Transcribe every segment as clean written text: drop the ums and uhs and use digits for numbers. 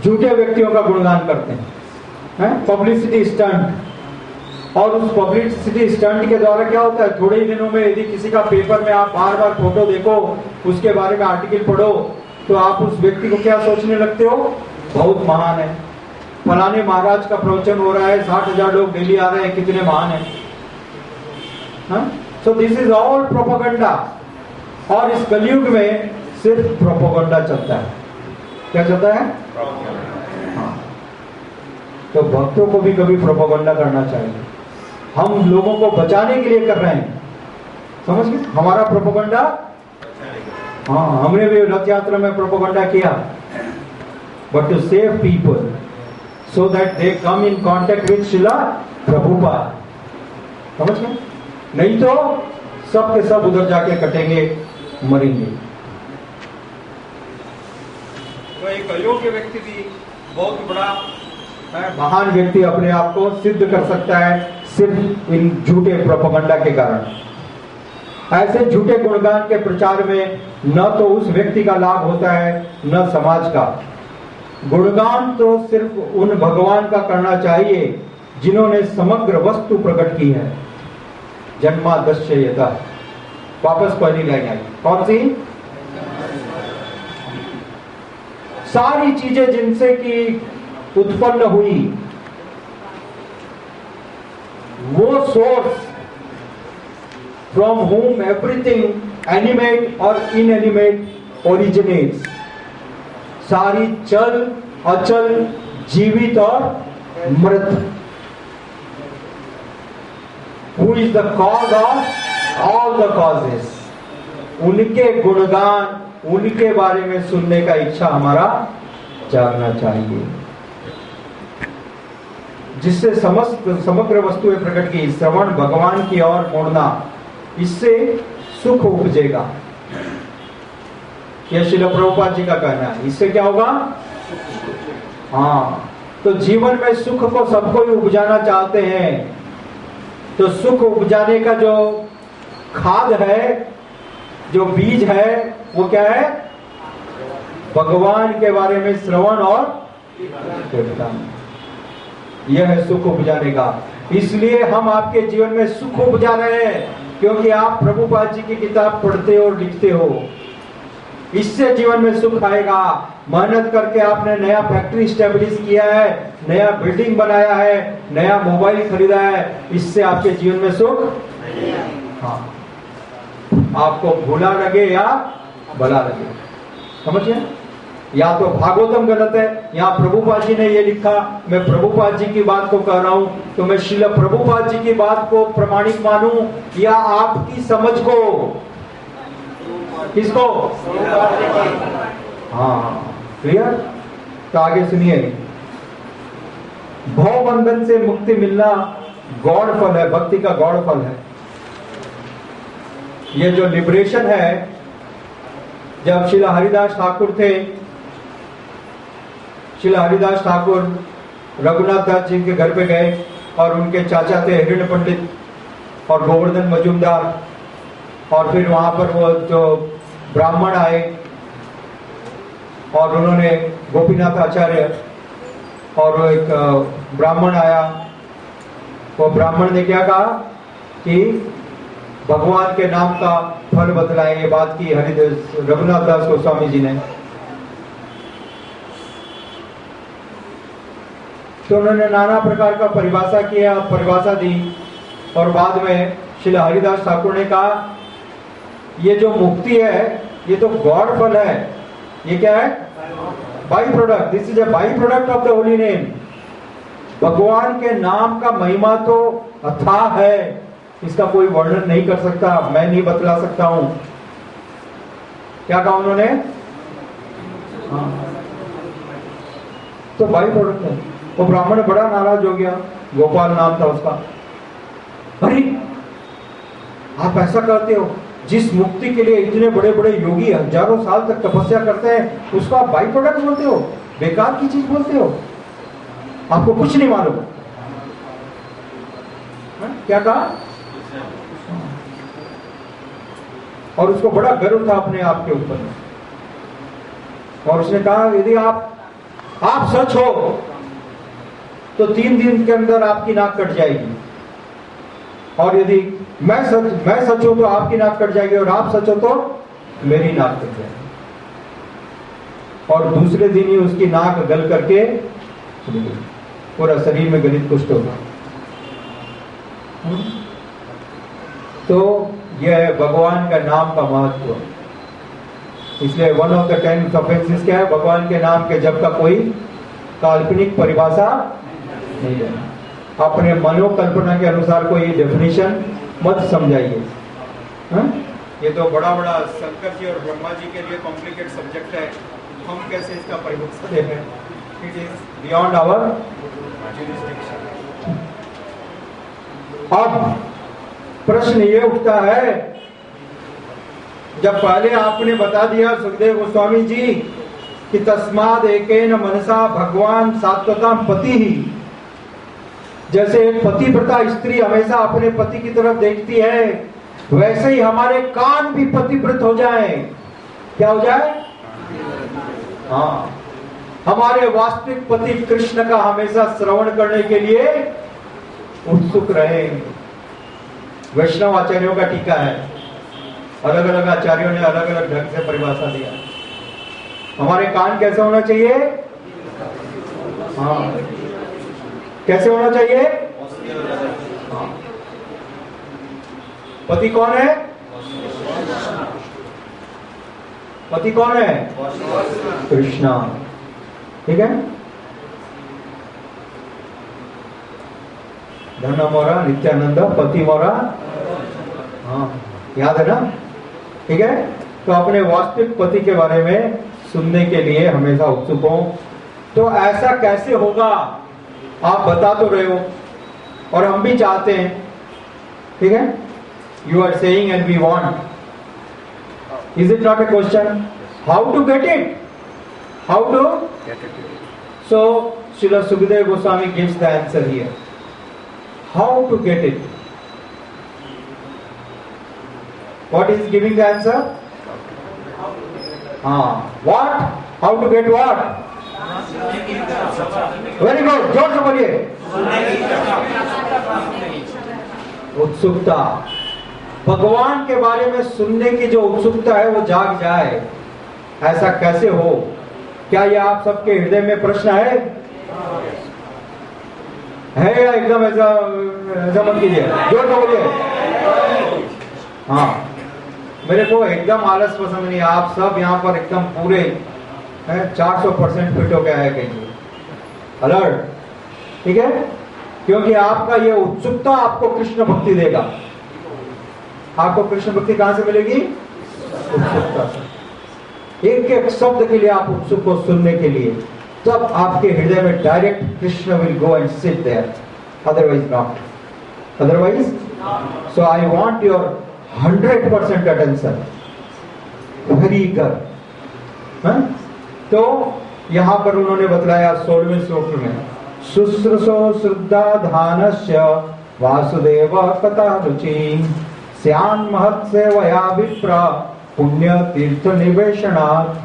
झूठे व्यक्तियों का गुणगान करते हैं, पब्लिसिटी स्टंट। और उस पब्लिसिटी स्टंट के द्वारा क्या होता है, थोड़े ही दिनों में यदि किसी का पेपर में आप बार बार फोटो देखो, उसके बारे में आर्टिकल पढ़ो, तो आप उस व्यक्ति को क्या सोचने लगते हो, बहुत महान है। फलाने महाराज का प्रवचन हो रहा है, 60,000 लोग डेली आ रहे हैं, कितने महान है। So this is all propaganda. और इस कलयुग में सिर्फ प्रोपेगेंडा चलता है। क्या चलता है? हाँ। तो भक्तों को भी कभी प्रोपेगेंडा करना चाहिए। हम लोगों को बचाने के लिए कर रहे हैं, समझ गए? हमारा प्रोपेगेंडा, हाँ, हमने भी रथ यात्रा में प्रोपेगेंडा किया, but to save people so that they come in contact with Srila Prabhupada, समझ गए? नहीं तो सब के सब उधर जाके कटेंगे, मरेंगे। तो एक अयोग्य व्यक्ति भी बहुत बड़ा महान व्यक्ति अपने आप को सिद्ध कर सकता है सिर्फ इन झूठे प्रोपेगेंडा के कारण। ऐसे झूठे गुणगान के प्रचार में न तो उस व्यक्ति का लाभ होता है न समाज का। गुणगान तो सिर्फ उन भगवान का करना चाहिए जिन्होंने समग्र वस्तु प्रकट की है। जन्माद्यस्य यतः, वापस पहली लाइन आई, कौन सी? सारी चीजें जिनसे कि उत्पन्न हुई, वो source from whom everything animate और inanimate originates, सारी चल अचल जीवित और मृत, who is the cause of all the causes, उनके गुणगान, उनके बारे में सुनने का इच्छा हमारा जागना चाहिए, जिससे समग्र वस्तुएं प्रकट की। श्रवण भगवान की ओर मोड़ना, इससे सुख उपजेगा। यह श्रील प्रभुपाद जी का कहना है। इससे क्या होगा? हाँ, तो जीवन में सुख को सबको ही उपजाना चाहते हैं, तो सुख उपजाने का जो खाद है, जो बीज है, वो क्या है? भगवान के बारे में श्रवण और कीर्तन। यह है सुख उपजाने का। इसलिए हम आपके जीवन में सुख उपजा रहे हैं, क्योंकि आप प्रभुपाद जी की किताब पढ़ते हो और लिखते हो। इससे जीवन में सुख आएगा। मेहनत करके आपने नया फैक्ट्री स्टैब्लिश किया है, नया बिल्डिंग बनाया है, नया मोबाइल खरीदा है, इससे आपके जीवन में सुख, हाँ, आपको भूला लगे या भला लगे, समझिए? या तो भागवतम गलत है, यहाँ प्रभुपाद जी ने ये लिखा, मैं प्रभुपाद जी की बात को कह रहा हूं, तो मैं श्रील प्रभुपाद जी की बात को प्रमाणिक मानूं या आपकी समझ को? किसको? हाँ, क्लियर? तो आगे सुनिए। भव बंधन से मुक्ति मिलना गौड़ फल है, भक्ति का गौड़ फल है। ये जो लिबरेशन है, जब श्रील हरिदास ठाकुर थे, श्रील हरिदास ठाकुर रघुनाथ दास जी के घर पे गए और उनके चाचा थे हिरण्य पंडित और गोवर्धन मजूमदार, और फिर वहां पर वो जो ब्राह्मण आए और उन्होंने गोपीनाथ आचार्य, और वो एक ब्राह्मण आया, वो ब्राह्मण ने क्या कहा कि भगवान के नाम का फल बतलाए। ये बात की हरिदास रघुनाथ दास गोस्वामी जी ने। तो उन्होंने नाना प्रकार का परिभाषा किया, परिभाषा दी, और बाद में श्री हरिदास ठाकुर ने कहा ये जो मुक्ति है ये तो गॉड फल है। ये क्या है? By product. This is a by product of the holy name. भगवान के नाम का महिमा तो अथाह है, इसका कोई वर्णन नहीं कर सकता, मैं नहीं बतला सकता हूं। क्या कहा उन्होंने? हाँ, तो बाई प्रोडक्ट है। वो ब्राह्मण बड़ा नाराज हो गया, गोपाल नाम था उसका। अरे आप ऐसा करते हो, जिस मुक्ति के लिए इतने बड़े बड़े योगी हजारों साल तक तपस्या करते हैं, उसको आप बाई प्रोडक्ट बोलते हो, बेकार की चीज बोलते हो, आपको कुछ नहीं मालूम। क्या कहा? और उसको बड़ा गर्व था अपने आप के ऊपर, और उसने कहा यदि आप आप सच हो तो 3 दिन के अंदर आपकी नाक कट जाएगी, और यदि मैं सच हूं तो आपकी नाक कट जाएगी, और आप सच हो तो मेरी नाक कट जाएगी, और दूसरे दिन ही उसकी नाक गल करके पूरा शरीर में गलित कुष्ठ होगा। तो यह है भगवान का नाम का महत्व। इसलिए वन ऑफ द 10 ऑफेंसेस क्या है? भगवान के नाम के जप का कोई काल्पनिक परिभाषा नहीं है। अपने मनोकल्पना के अनुसार कोई डेफिनेशन मत समझाइए। ये तो बड़ा शंकर जी और ब्रह्मा जी के लिए कॉम्प्लिकेटेड सब्जेक्ट है, हम कैसे इसका परिभाषा दे रहे हैं? It is beyond our jurisdiction. अब प्रश्न ये उठता है, जब पहले आपने बता दिया सुखदेव गोस्वामी जी कि तस्माद एकेन मनसा भगवान सात्वताम पति ही, जैसे एक पतिव्रता स्त्री हमेशा अपने पति की तरफ देखती है, वैसे ही हमारे कान भी पतिव्रत हो जाए। क्या हो जाए? हाँ, हमारे वास्तविक पति कृष्ण का हमेशा श्रवण करने के लिए उत्सुक रहे। वैष्णव आचार्यों का टीका है, अलग अलग आचार्यों ने अलग अलग ढंग से परिभाषा दिया। हमारे कान कैसे होना चाहिए? हाँ, कैसे होना चाहिए? हाँ। पति कौन है? पति कौन है? कृष्णा। ठीक है। धन मोरा नित्यानंद पति मोरा, हाँ याद है ना? ठीक है। तो अपने वास्तविक पति के बारे में सुनने के लिए हमेशा उत्सुक हो। तो ऐसा कैसे होगा आप बता तो रहे हो, और हम भी चाहते हैं। ठीक है। You are saying and we want. Is it not a question? How to get it? How to get it? So Srila Sukhdev Goswami gives the answer here. How to get it? What is giving the answer? What? How to get what? Very good. जोर से बोलिए. उत्सुकता. भगवान के बारे में सुनने की जो उत्सुकता है वो जाग जाए, ऐसा कैसे हो? क्या ये आप सबके हृदय में प्रश्न है या एकदम ऐसा मत कीजिए, जोर से बोलिए. हाँ, मेरे को एकदम आलस पसंद नहीं. आप सब यहाँ पर एकदम पूरे 400% फिट हो गया है कहीं अलर्ट. ठीक है, क्योंकि आपका ये उत्सुकता आपको कृष्ण भक्ति देगा. आपको कृष्ण भक्ति कहां से मिलेगी? उत्सुकता से. एक एक शब्द के लिए आप उत्सुक हो सुनने के लिए, तब आपके हृदय में direct Krishna will go and sit there. Otherwise not. Otherwise so I want your 100% attention. Very good. तो यहां पर उन्होंने बतलाया 16वें श्लोक में, शुश्रूषो श्रद्धा धानस्य वासुदेव कथा रुचि स्यान् महत् सेवया विप्र पुण्य तीर्थ निवेशनात्.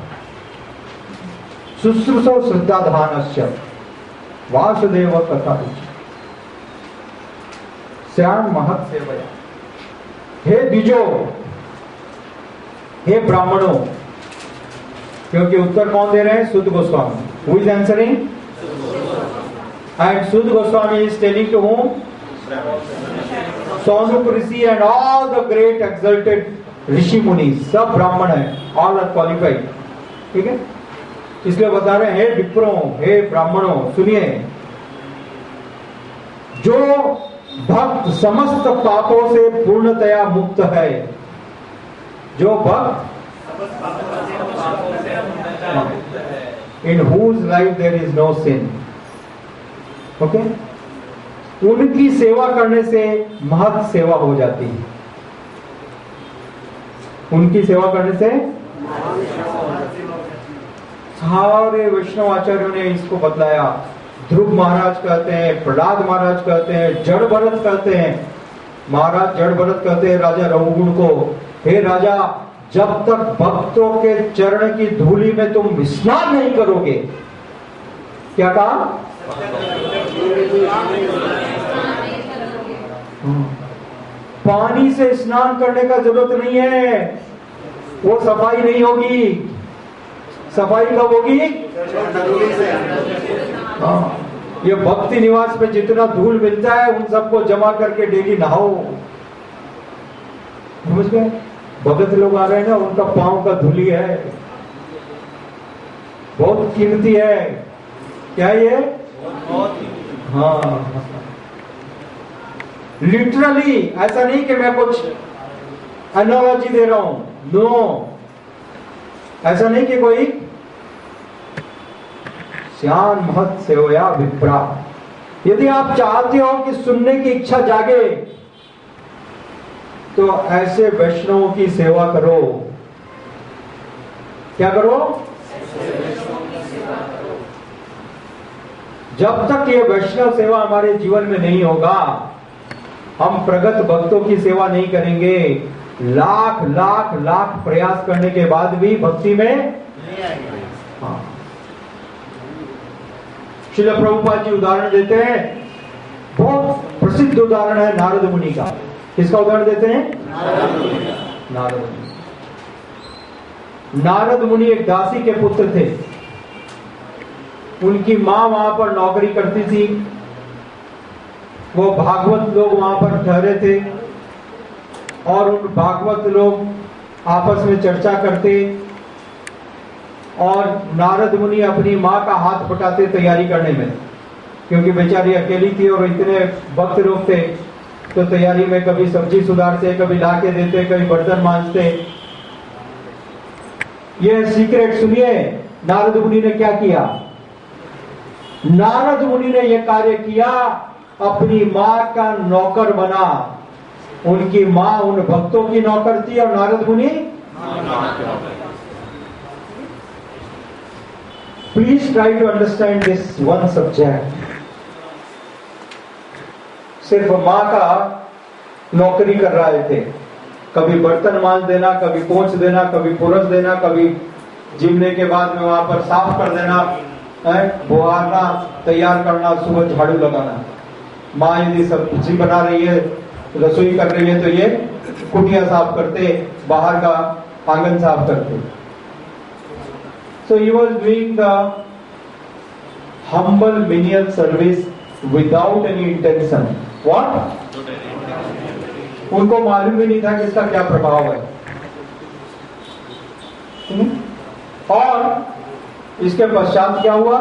शुश्रूषो श्रद्धा धानस्य वासुदेव कथा रुचि स्यान् महत् सेवया. हे द्विजो, हे ब्राह्मणों, क्योंकि उत्तर कौन दे रहे हैं? Suta Goswami. Who is answering? And Suta Goswami is telling to whom? Saunaka rishi and all the great exalted rishi muni. सब ब्राह्मण है, ऑल आर क्वालिफाइड. ठीक है, इसलिए बता रहे हैं, हे विप्रों, हे ब्राह्मणों, सुनिए. जो भक्त समस्त पापों से पूर्णतया मुक्त है, जो भक्त in whose life there is no sin. Okay, उनकी सेवा करने से महत् सेवा हो जाती है. उनकी सेवा करने से सारे वैष्णव आचार्यों ने इसको बतलाया. ध्रुव महाराज कहते हैं, प्रहलाद महाराज कहते हैं, जड़ भरत कहते हैं. महाराज जड़ भरत कहते हैं राजा रघुगुण को, हे राजा, जब तक भक्तों के चरण की धूलि में तुम स्नान नहीं करोगे क्या कहा? पानी से स्नान करने का जरूरत नहीं है, वो सफाई नहीं होगी। सफाई कब होगी? हाँ, ये भक्ति निवास पे जितना धूल मिलता है उन सबको जमा करके डेली नहाओ। समझ गए? भगत लोग आ रहे हैं ना, उनका पांव का धूली है, बहुत कीमती है। क्या ये? हाँ, लिटरली ऐसा नहीं कि मैं कुछ एनालॉजी दे रहा हूं, नो, ऐसा नहीं कि कोई श्यान महत सेवया विप्रा। यदि आप चाहते हो कि सुनने की इच्छा जागे तो ऐसे वैष्णवों की सेवा करो। क्या करो? जब तक ये वैष्णव सेवा हमारे जीवन में नहीं होगा, हम प्रगत भक्तों की सेवा नहीं करेंगे। लाख लाख लाख प्रयास करने के बाद भी भक्ति में नहीं आएंगे। हाँ, श्रील प्रभुपाद जी उदाहरण देते हैं, बहुत प्रसिद्ध उदाहरण है नारद मुनि का। किसका उदाहरण देते हैं? नारद मुनि। नारद मुनि एक दासी के पुत्र थे। उनकी मां वहां पर नौकरी करती थी, वो भागवत लोग वहां पर ठहरे थे और उन भागवत लोग आपस में चर्चा करते और नारद मुनि अपनी मां का हाथ बटाते तैयारी करने में, क्योंकि बेचारी अकेली थी और इतने भक्त लोग थे, तो तैयारी में कभी सब्जी सुधारते, कभी लाके देते, कभी बर्तन मांजते। ये सीक्रेट सुनिए, नारद मुनि ने क्या किया। नारद मुनि ने यह कार्य किया, अपनी मां का नौकर बना। उनकी मां उन भक्तों की नौकर थी और Narad Muni please try to understand this one subject. सिर्फ मां का नौकरी कर रहे थे, कभी बर्तन मांज देना, कभी पोंछ देना, कभी पुरस देना, कभी जिमने के बाद में वहां पर साफ कर देना, बुहारना, तैयार करना, सुबह झाड़ू लगाना। माँ यदि सब्जी बना रही है, रसोई कर रही है, तो ये कुटिया साफ करते, बाहर का आंगन साफ करते। So he was doing the humble menial service without any intention. What? उनको मालूम भी नहीं था कि इसका क्या प्रभाव है। और इसके पश्चात क्या हुआ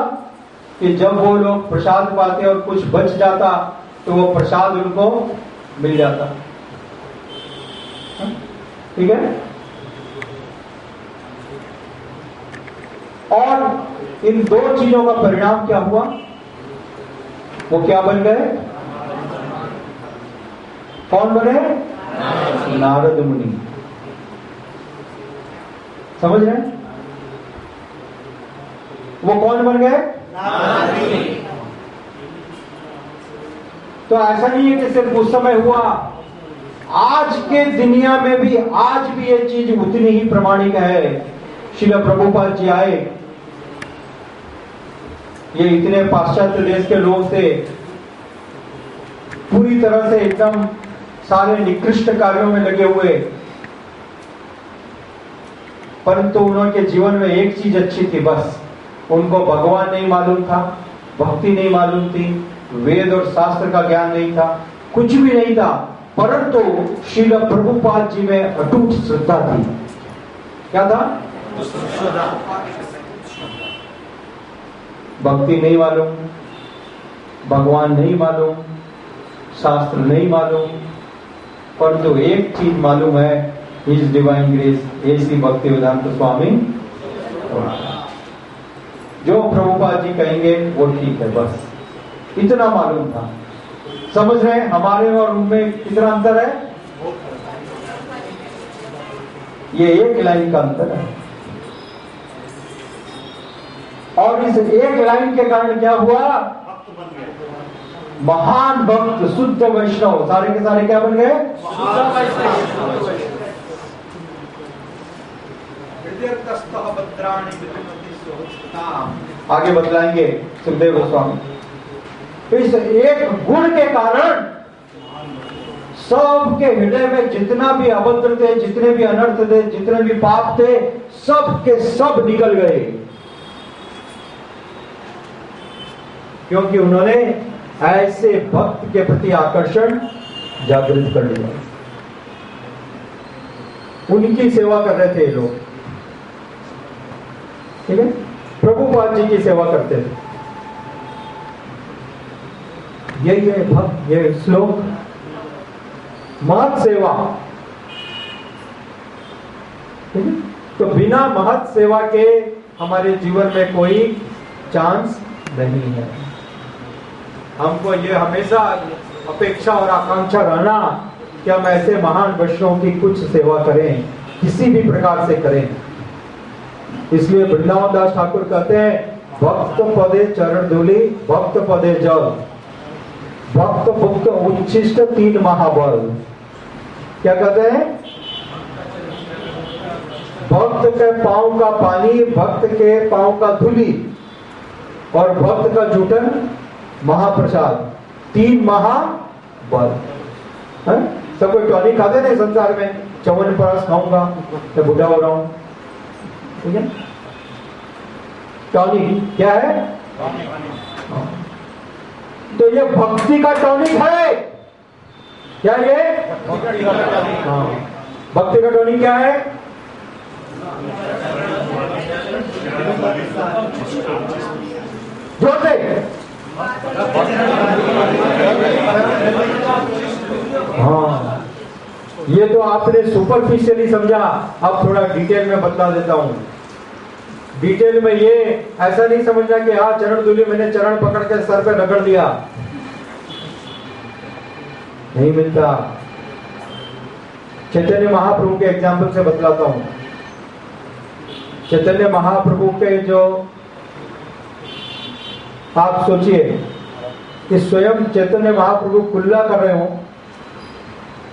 कि जब वो लोग प्रसाद पाते और कुछ बच जाता तो वो प्रसाद उनको मिल जाता। ठीक है? और इन दो चीजों का परिणाम क्या हुआ? वो क्या बन गए? कौन बने? नारद मुनि। समझ रहे हैं? वो कौन बन गए? नारद मुनि। तो ऐसा नहीं है कि सिर्फ उस समय हुआ, आज के दुनिया में भी, आज भी ये चीज उतनी ही प्रमाणिक है। श्रील प्रभुपाद जी आए, ये इतने पाश्चात्य देश के लोग थे, पूरी तरह से एकदम सारे निकृष्ट कार्यों में लगे हुए, परंतु उनके जीवन में एक चीज अच्छी थी, बस उनको भगवान नहीं मालूम था, भक्ति नहीं मालूम थी, वेद और शास्त्र का ज्ञान नहीं था, कुछ भी नहीं था, परंतु श्रील प्रभुपाद जी में अटूट श्रद्धा थी। क्या था? भक्ति नहीं मालूम, भगवान नहीं मालूम, शास्त्र नहीं मालूम, परंतु एक चीज मालूम है, हिज डिवाइन ग्रेस, ऐसी भक्ति वेदांत स्वामी। जो प्रभुपाद जी कहेंगे वो ठीक है, बस इतना मालूम था। समझ रहे हैं हमारे और उनमें कितना अंतर है? ये एक लाइन का अंतर है। और इस एक लाइन के कारण क्या हुआ? महान भक्त, शुद्ध वैष्णव, सारे के सारे क्या बन गए? आगे बतलाएंगे सुखदेव गोस्वामी। इस एक गुण के कारण सबके हृदय में जितना भी अभद्र थे, जितने भी अनर्थ थे, जितने भी पाप थे, सब के सब निकल गए, क्योंकि उन्होंने ऐसे भक्त के प्रति आकर्षण जागृत कर लिया। उनकी सेवा कर रहे थे लोग, ठीक है, प्रभुपाद जी की सेवा करते थे। यही है भक्त, ये श्लोक, महत सेवा, ठीक है। तो बिना महत सेवा के हमारे जीवन में कोई चांस नहीं है। हमको ये हमेशा अपेक्षा और आकांक्षा रहना कि हम ऐसे महान वैष्णव की कुछ सेवा करें, किसी भी प्रकार से करें। इसलिए वृंदावन दास ठाकुर कहते हैं, भक्त पदे चरण धूलि, भक्त पदे जल, भक्त भुक्त उच्छिष्ट तीन महाबल। क्या कहते हैं? भक्त के पांव का पानी, भक्त के पांव का धूलि और भक्त का जूठन महाप्रसाद, तीन महाबल। सब कोई टॉनिक खाते थे संसार में, च्यवनप्राश खाऊंगा तो बुढ़ा हो रहा हूं, ठीक है। टॉनिक क्या है? तो ये भक्ति का टॉनिक है क्या? ये हाँ, भक्ति का टॉनिक क्या है? जोर से। हाँ, ये तो आपने सुपरफिशियली समझा, अब थोड़ा डिटेल में बता देता हूं। डिटेल में ये ऐसा नहीं समझना कि हाँ चरण धूलि, मैंने चरण पकड़ के सर पे रगड़ दिया, नहीं मिलता। चैतन्य महाप्रभु के एग्जाम्पल से बतलाता हूं। चैतन्य महाप्रभु के जो, आप सोचिए कि स्वयं चैतन्य महाप्रभु कुल्ला कर रहे हो,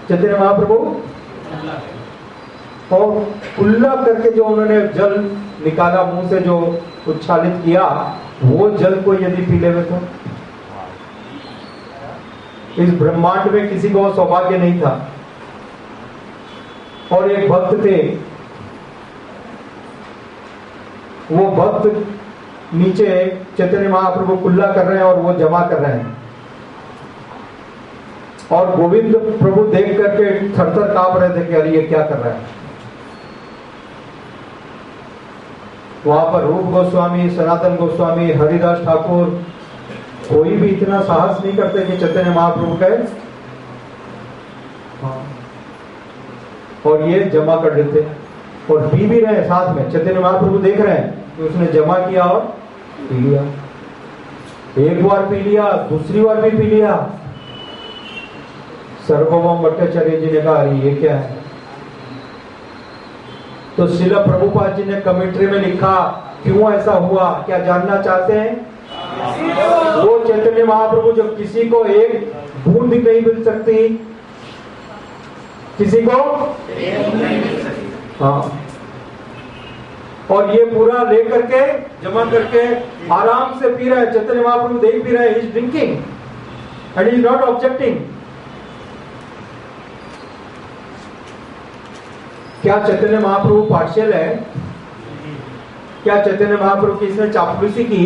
चैतन्य महाप्रभु, और कुल्ला करके जो उन्होंने जल निकाला मुंह से, जो उच्छालित किया, वो जल को यदि पी लेवे तो इस ब्रह्मांड में किसी को सौभाग्य नहीं था। और एक भक्त थे, वो भक्त नीचे चैतन्य महाप्रभु कुल्ला कर रहे हैं और वो जमा कर रहे हैं, और गोविंद प्रभु देख करके थरथर कांप रहे थे कि अरे ये क्या कर रहा है। वहां पर रूप गोस्वामी, सनातन गोस्वामी, हरिदास ठाकुर, कोई भी इतना साहस नहीं करते कि चैतन्य महाप्रभु कहे, और ये जमा कर देते और पी भी रहे साथ में। चैतन्य महाप्रभु देख रहे हैं कि उसने जमा किया और पी लिया, एक बार पी लिया, दूसरी बार भी पी लिया। सर्वभौम भट्टाचार्य जी ने कहा अरे ये क्या है? तो श्रील प्रभुपाद जी ने कमेंट्री में लिखा क्यों ऐसा हुआ, क्या जानना चाहते हैं? वो चैतन्य महाप्रभु जो किसी को एक बूंद नहीं मिल सकती, किसी को, हाँ, और ये पूरा लेकर के जमा करके आराम से पी रहा है। चैतन्य महाप्रभु देख भी रहे हैं, he is drinking and he is not objecting. क्या चैतन्य महाप्रभु पार्शियल है? क्या चैतन्य महाप्रभु की इसने चापलूसी की?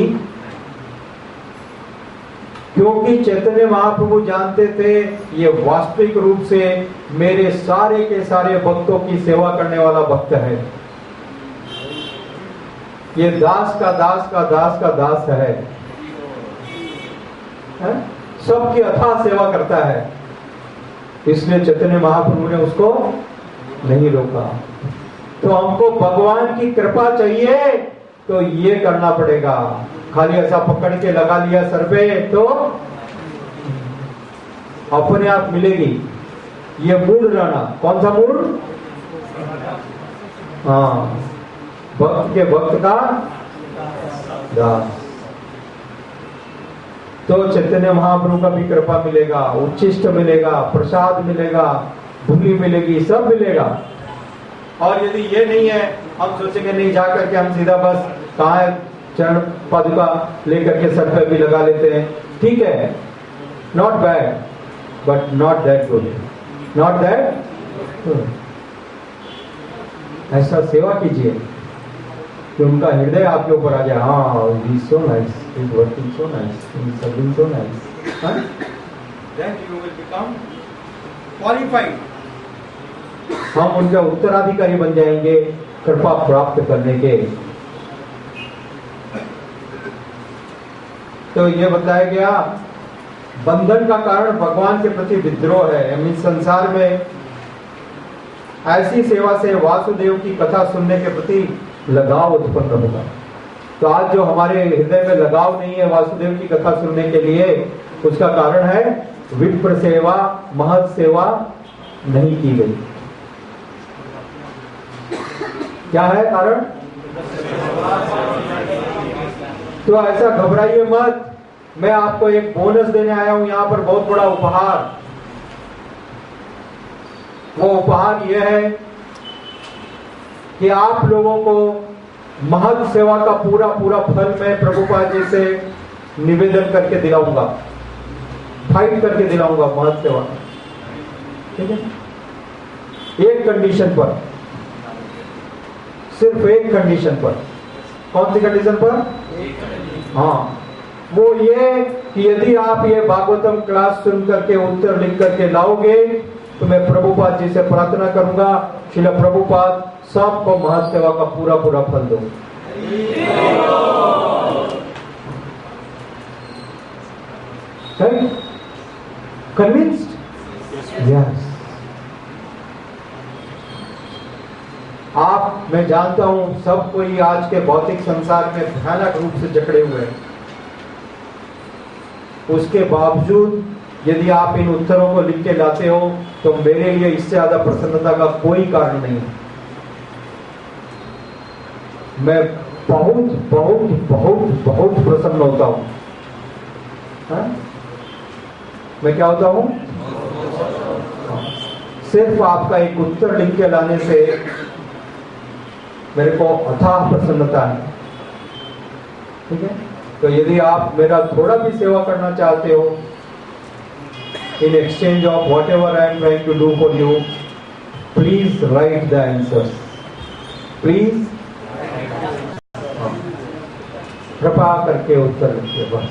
क्योंकि चैतन्य महाप्रभु जानते थे ये वास्तविक रूप से मेरे सारे के सारे भक्तों की सेवा करने वाला भक्त है, ये दास का दास का दास का दास है, सबकी अथाह सेवा करता है। इसलिए चैतन्य महाप्रभु ने उसको नहीं रोका। तो हमको भगवान की कृपा चाहिए तो ये करना पड़ेगा। खाली ऐसा पकड़ के लगा लिया सर पे तो अपने आप मिलेगी। ये मूड रहना, कौन सा मूड? हाँ, भक्त के भक्त का दास। तो चैतन्य महाप्रभु का भी कृपा मिलेगा, उच्छिष्ट मिलेगा, प्रसाद मिलेगा, धूली मिलेगी, सब मिलेगा। और यदि ये नहीं है, हम सोचेंगे नहीं, जाकर के हम सीधा बस कहाँ है चरण पादुका लेकर के सर पे भी लगा लेते हैं, ठीक है, not bad but not that good, not that good. ऐसा सेवा कीजिए कि उनका हृदय आपके ऊपर आ जाए, हाँ he so nice, he is working so nice, he is serving so nice, then you will become qualified. हम उनके उत्तराधिकारी बन जाएंगे कृपा प्राप्त करने के। तो ये बताया गया बंधन का कारण भगवान के प्रति विद्रोह है। यानी संसार में ऐसी सेवा से वासुदेव की कथा सुनने के प्रति लगाव उत्पन्न होगा। तो आज जो हमारे हृदय में लगाव नहीं है वासुदेव की कथा सुनने के लिए, उसका कारण है विप्र सेवा, महत् सेवा नहीं की गई। क्या है कारण? तो ऐसा घबराइए मत, मैं आपको एक बोनस देने आया हूं यहां पर, बहुत बड़ा उपहार। वो उपहार यह है कि आप लोगों को महत् सेवा का पूरा पूरा फल मैं प्रभुपाद जी से निवेदन करके दिलाऊंगा, फाइट करके दिलाऊंगा महत् सेवा का, ठीक है? एक कंडीशन पर, सिर्फ एक कंडीशन पर। कौन सी कंडीशन पर? हाँ, वो ये कि यदि आप ये भागवतम क्लास सुन करके उत्तर लिख करके लाओगे तो मैं प्रभुपाद जी से प्रार्थना करूंगा, श्रील प्रभुपाद सबको महत् सेवा का पूरा पूरा फल दो। कन्विंस्ड? यस। आप, मैं जानता हूं सब कोई आज के भौतिक संसार में भयानक रूप से जकड़े हुए हैं, उसके बावजूद यदि आप इन उत्तरों को लिख के लाते हो तो मेरे लिए इससे ज्यादा प्रसन्नता का कोई कारण नहीं है। मैं बहुत बहुत बहुत बहुत प्रसन्न होता हूं। मैं क्या होता हूं? सिर्फ आपका एक उत्तर लिख के लाने से मेरे को अथाह प्रसन्नता है, ठीक है? तो यदि आप मेरा थोड़ा भी सेवा करना चाहते हो, in exchange of whatever I am trying to do for you, please write the answers. Please कृपा करके उत्तर लिखिए, बस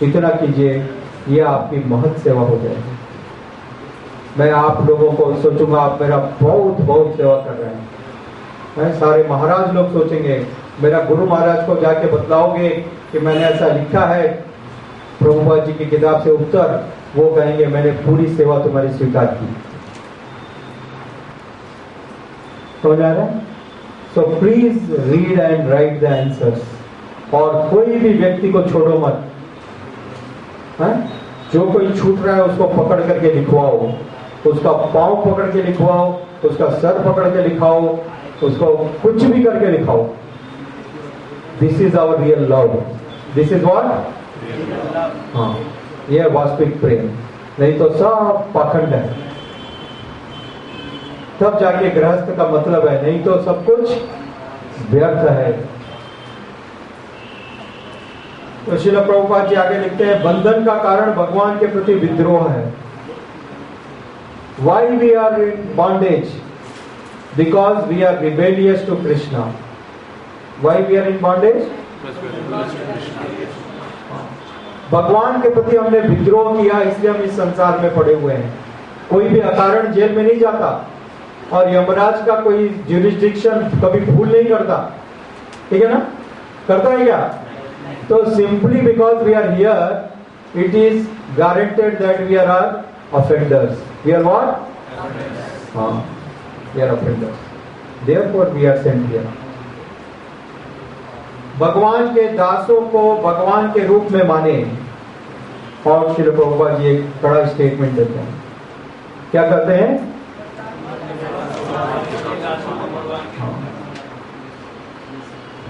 इतना कीजिए, ये आपकी महत् सेवा हो जाएगी। मैं आप लोगों को सोचूंगा आप मेरा बहुत बहुत सेवा कर रहे हैं। सारे महाराज लोग सोचेंगे, मेरा गुरु महाराज को जाके बतलाओगे कि मैंने ऐसा लिखा है प्रभुपाद जी की किताब से उत्तर, वो कहेंगे मैंने पूरी सेवा तुम्हारी स्वीकार की। समझ आ रहा है? So please read and right the answers. और कोई भी व्यक्ति को छोड़ो मत, है? जो कोई छूट रहा है उसको पकड़ करके लिखवाओ, उसका पांव पकड़ के लिखवाओ, उसका सर पकड़ के लिखाओ, उसको कुछ भी करके लिखाओ। This is our real love. This is what? हाँ, यह वास्तविक प्रेम, नहीं तो सब पाखंड है। तब जाके गृहस्थ का मतलब है, नहीं तो सब कुछ व्यर्थ है। तो श्रील प्रभुपाद जी आगे लिखते हैं, बंधन का कारण भगवान के प्रति विद्रोह है। Why we are in bondage? Because we are rebellious to Krishna. Why we are in bondage? भगवान के प्रति हमने विद्रोह किया, इसलिए हम इस संसार में पड़े हुए हैं। कोई भी अकारण जेल में नहीं जाता, और यमराज का कोई ज्यूरिसडिक्शन कभी भूल नहीं करता, ठीक है ना? करता है क्या? तो simply because we are here, it is guaranteed that we are offenders. We are what? We are offenders. Therefore we are sent here. भगवान के दासों को भगवान के रूप में माने। और श्रील प्रभुपाद जी एक बड़ा स्टेटमेंट देते हैं, क्या कहते हैं?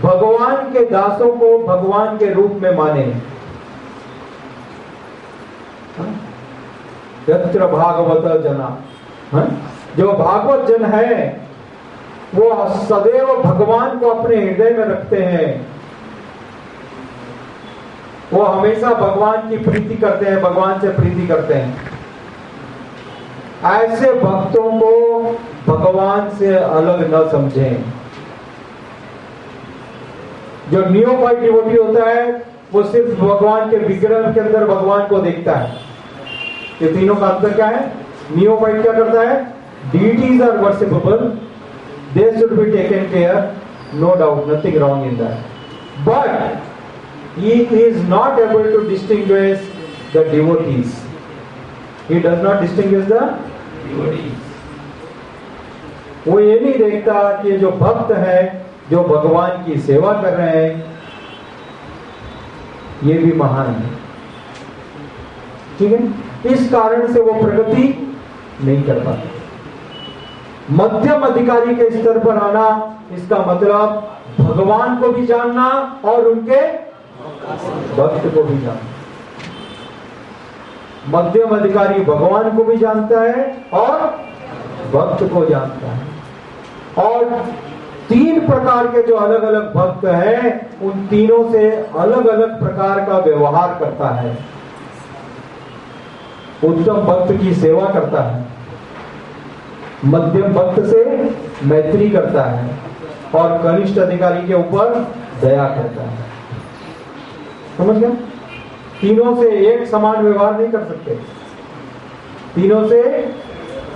भगवान के दासों को भगवान के रूप में माने। यत्र भागवत जना, जो भागवत जन है वो सदैव भगवान को अपने हृदय में रखते हैं, वो हमेशा भगवान की प्रीति करते हैं, भगवान से प्रीति करते हैं। ऐसे भक्तों को भगवान से अलग न समझें। जो नियोफाइट डिवोटी होता है वो सिर्फ भगवान के विग्रह के अंदर भगवान को देखता है। ये तीनों का अंतर क्या है? नियोफाइट क्या करता है? deities are worshipable, they should be taken care, no doubt, nothing wrong in that, but he is not able to distinguish the devotees. He does not distinguish the devotees. वो ये नहीं देखता कि जो भक्त है, जो भगवान की सेवा कर रहे हैं, ये भी महान है। ठीक है, इस कारण से वो प्रगति नहीं कर पाते। मध्यम अधिकारी के स्तर पर आना, इसका मतलब भगवान को भी जानना और उनके भक्त को भी जानना। मध्यम अधिकारी भगवान को भी जानता है और भक्त को जानता है। और तीन प्रकार के जो अलग अलग भक्त हैं, उन तीनों से अलग अलग प्रकार का व्यवहार करता है। उत्तम भक्त की सेवा करता है, मध्यम भक्त से मैत्री करता है और कनिष्ठ अधिकारी के ऊपर दया करता है। समझ गया? तीनों से एक समान व्यवहार नहीं कर सकते, तीनों से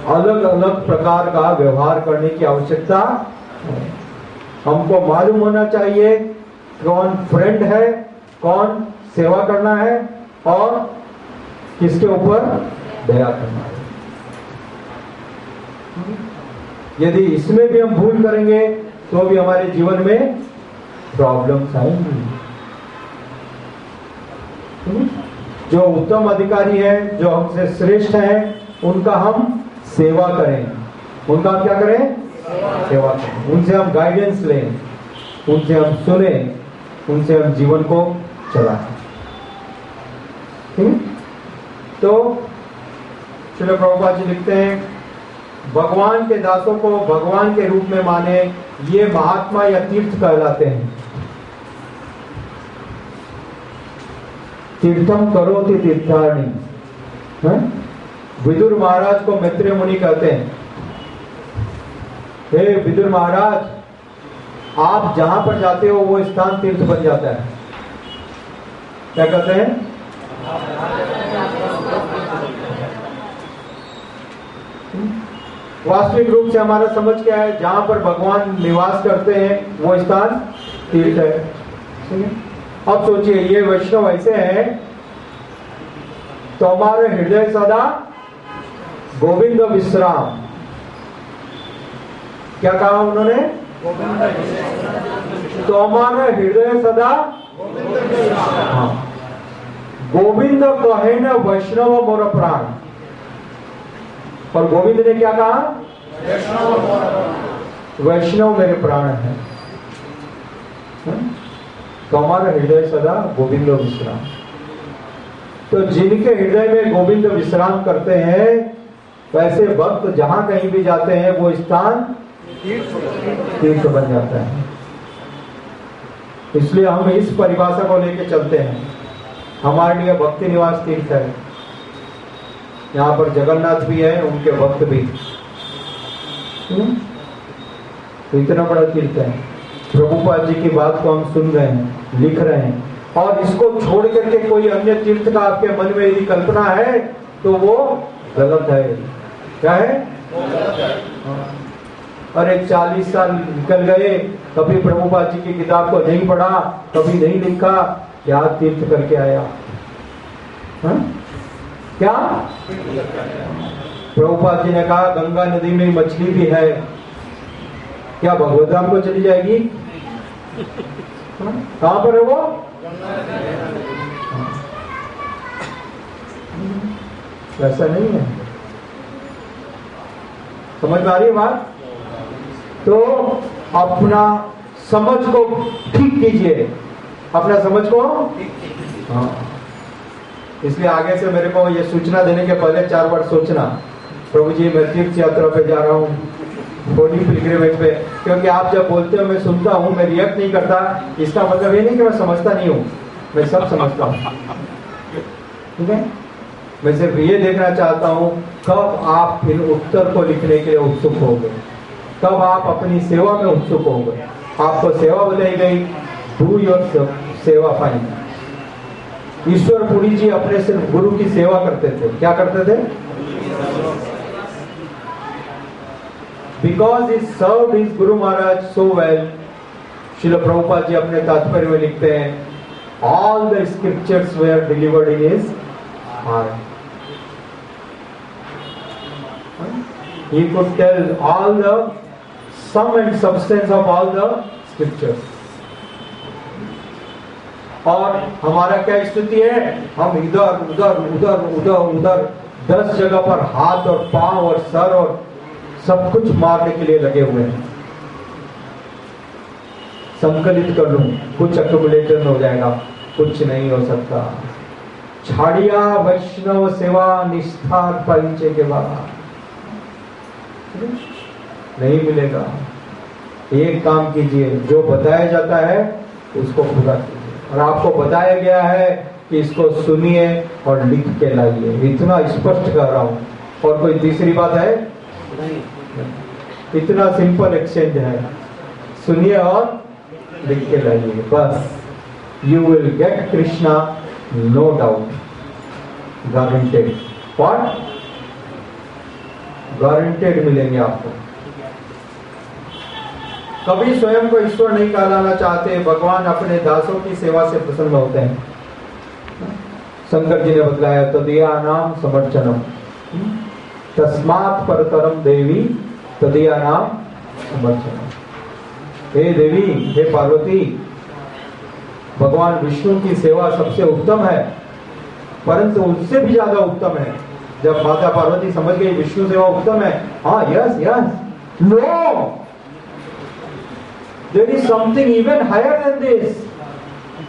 अलग अलग प्रकार का व्यवहार करने की आवश्यकता है। हमको मालूम होना चाहिए कौन फ्रेंड है, कौन सेवा करना है और किसके ऊपर दया करना है। यदि इसमें भी हम भूल करेंगे तो भी हमारे जीवन में प्रॉब्लम्स आएंगी। जो उत्तम अधिकारी है, जो हमसे श्रेष्ठ है, उनका हम सेवा करें, उनका हम क्या करें? सेवा करें। उनसे हम गाइडेंस लें, उनसे हम सुने, उनसे हम जीवन को चलाएं। तो श्रील प्रभुपाद जी लिखते हैं, भगवान के दासों को भगवान के रूप में माने, ये महात्मा या तीर्थ कहलाते हैं। तीर्थम करोति तीर्थार्णी। विदुर महाराज को मैत्रेय मुनि कहते हैं, हे विदुर महाराज, आप जहां पर जाते हो वो स्थान तीर्थ बन जाता है। क्या कहते हैं? वास्तविक रूप से हमारा समझ क्या है? जहां पर भगवान निवास करते हैं वो स्थान तीर्थ है। अब सोचिए, ये वैष्णव ऐसे हैं तो हमारे हृदय सदा गोविंद विश्राम। क्या कहा उन्होंने? तो हमारा हृदय सदा गोविंद कहे न वैष्णव मोर प्राण। और गोविंद ने क्या कहा? वैष्णव मेरे प्राण है। तो हमारा हृदय सदा गोविंद विश्राम। तो जिनके हृदय में गोविंद विश्राम करते हैं, वैसे भक्त जहां कहीं भी जाते हैं वो स्थान तीर्थ बन जाता है। इसलिए हम इस परिभाषा को लेकर चलते हैं। हमारे लिए भक्ति निवास तीर्थ है। यहाँ पर जगन्नाथ भी है, उनके भक्त भी। तो इतना बड़ा तीर्थ है। प्रभुपाद जी की बात को हम सुन रहे हैं, लिख रहे हैं, और इसको छोड़ करके कोई अन्य तीर्थ का आपके मन में यदि कल्पना है तो वो गलत है। क्या है? अरे 40 साल निकल गए, कभी प्रभुपाद जी की किताब को नहीं पढ़ा, कभी नहीं लिखा, क्या तीर्थ करके आया? हा? क्या? प्रभुपाद जी ने कहा गंगा नदी में मछली भी है, क्या भगवत धाम को चली जाएगी? कहां पर है वो? ऐसा नहीं है। समझ में आ रही है बात? तो अपना समझ को ठीक कीजिए, अपना समझ को। हाँ, इसलिए आगे से मेरे को ये सूचना देने के पहले 4 बार सोचना, प्रभु जी मैं तीर्थ यात्रा पे जा रहा हूँ, होली पिलग्रिमेज पे, क्योंकि आप जब बोलते हो मैं सुनता हूं, मैं रिएक्ट नहीं करता, इसका मतलब ये नहीं कि मैं समझता नहीं हूं, मैं सब समझता हूं। ठीक है, मैं सिर्फ ये देखना चाहता हूं कब आप फिर उत्तर को लिखने के लिए उत्सुक हो गए, कब आप अपनी सेवा में उत्सुक हो गए। आपको सेवा बताई गई, डू योर सेवा फाइन। ईश्वर पुरी जी अपने सिर्फ गुरु की सेवा करते थे। क्या करते थे? Because he served his guru Maharaj so well, Srila Prabhupada ji अपने तात्पर्य में लिखते हैं, all the scriptures were delivered in his heart. He could tell all the sum and substance of all the scriptures. और हमारा क्या स्थिति है? हम इधर उधर उधर उधर उधर 10 जगह पर हाथ और पांव और सर और सब कुछ मारने के लिए लगे हुए हैं। संकलित कर लूं, कुछ अक्युमुलेटर हो जाएगा, कुछ नहीं हो सकता। छाड़िया वैष्णव सेवा निष्ठा परिचय के बाद नहीं मिलेगा। एक काम कीजिए, जो बताया जाता है उसको पूरा कीजिए, और आपको बताया गया है कि इसको सुनिए और लिख के लाइए। इतना स्पष्ट कर रहा हूं, और कोई तीसरी बात है? इतना सिंपल एक्सचेंज है, सुनिए और लिख के लाइए, बस। You will get Krishna, no doubt, guaranteed. What? Guaranteed मिलेंगे आपको। कभी स्वयं को ईश्वर नहीं कहलाना चाहते, भगवान अपने दासों की सेवा से प्रसन्न होते हैं। शंकर जी ने बतलाया, तदिया नाम समर्चनम तस्मात् परतरम देवी तदिया नाम समर्चनम। हे देवी, हे पार्वती, भगवान विष्णु की सेवा सबसे उत्तम है, परंतु उससे भी ज्यादा उत्तम है। जब माता पार्वती समझ गई विष्णु सेवा उत्तम है, हाँ, yes yes, no, there is something even higher than this.